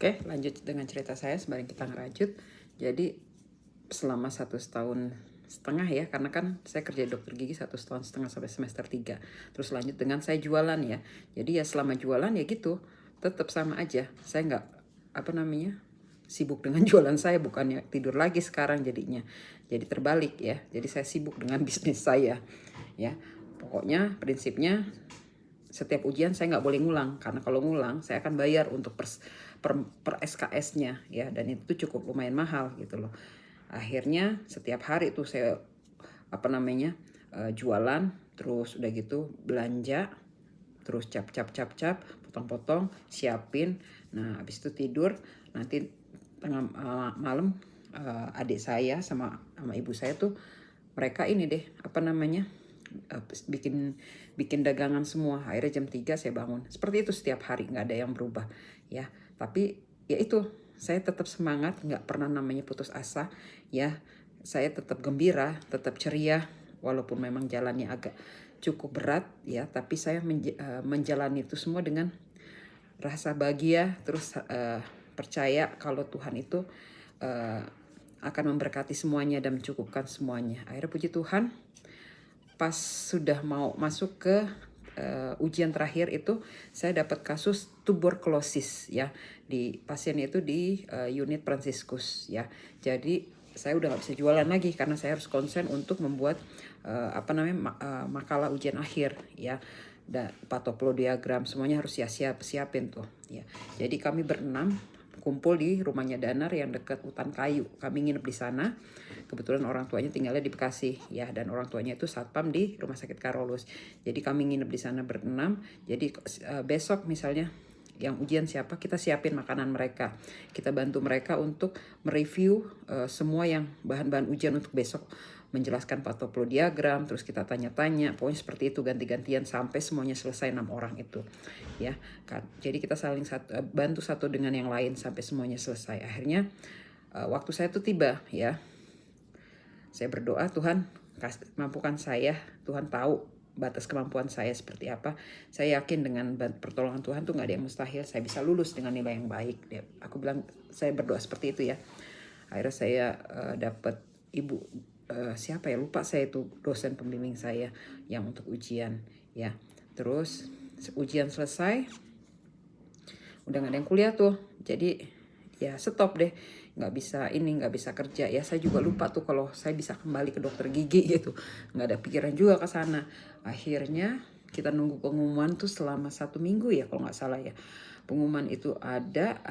Oke, lanjut dengan cerita saya sembari kita ngerajut. Jadi selama 1,5 tahun ya, karena kan saya kerja di dokter gigi 1,5 tahun sampai semester 3. Terus lanjut dengan saya jualan ya. Jadi ya selama jualan ya gitu, tetap sama aja. Saya nggak sibuk dengan jualan saya, bukannya tidur lagi sekarang jadinya. Jadi terbalik ya. Jadi saya sibuk dengan bisnis saya ya. Pokoknya prinsipnya setiap ujian saya nggak boleh ngulang, karena kalau ngulang saya akan bayar untuk per SKS-nya ya, dan itu cukup lumayan mahal gitu loh. Akhirnya setiap hari itu saya jualan, terus udah gitu belanja, terus cap, potong-potong, siapin. Nah habis itu tidur, nanti tengah malam adik saya sama ibu saya tuh mereka ini deh bikin dagangan semua. Akhirnya jam 3 saya bangun. Seperti itu setiap hari, nggak ada yang berubah ya. Tapi ya itu, saya tetap semangat, nggak pernah namanya putus asa ya. Saya tetap gembira, tetap ceria, walaupun memang jalannya agak cukup berat ya, tapi saya menjalani itu semua dengan rasa bahagia, terus percaya kalau Tuhan itu akan memberkati semuanya dan mencukupkan semuanya. Akhirnya puji Tuhan, pas sudah mau masuk ke ujian terakhir itu, saya dapat kasus tuberkulosis ya, di pasiennya itu di unit Fransiskus ya. Jadi saya udah nggak bisa jualan lagi karena saya harus konsen untuk membuat makalah ujian akhir ya. Patoplodiagram semuanya harus siapin tuh ya. Jadi kami berenam kumpul di rumahnya Danar yang dekat hutan kayu. Kami nginep di sana. Kebetulan orang tuanya tinggalnya di Bekasi ya, dan orang tuanya itu satpam di Rumah Sakit Karolus. Jadi kami nginep di sana berenam. Jadi besok misalnya yang ujian siapa, kita siapin makanan mereka. Kita bantu mereka untuk mereview semua yang bahan-bahan ujian untuk besok, menjelaskan patoplodiagram, terus kita tanya-tanya, pokoknya seperti itu, ganti-gantian sampai semuanya selesai 6 orang itu ya kan. Jadi kita saling bantu satu dengan yang lain sampai semuanya selesai. Akhirnya waktu saya tuh tiba ya, saya berdoa, Tuhan mampukan saya, Tuhan tahu batas kemampuan saya seperti apa. Saya yakin dengan pertolongan Tuhan tuh nggak ada yang mustahil, saya bisa lulus dengan nilai yang baik. Aku bilang, saya berdoa seperti itu ya. Akhirnya saya dapat ibu siapa ya, lupa saya, itu dosen pembimbing saya yang untuk ujian ya. Terus ujian selesai, udah nggak ada yang kuliah tuh, jadi ya stop deh, nggak bisa kerja ya. Saya juga lupa tuh kalau saya bisa kembali ke dokter gigi gitu, nggak ada pikiran juga ke sana. Akhirnya kita nunggu pengumuman tuh selama 1 minggu ya kalau nggak salah ya. Pengumuman itu ada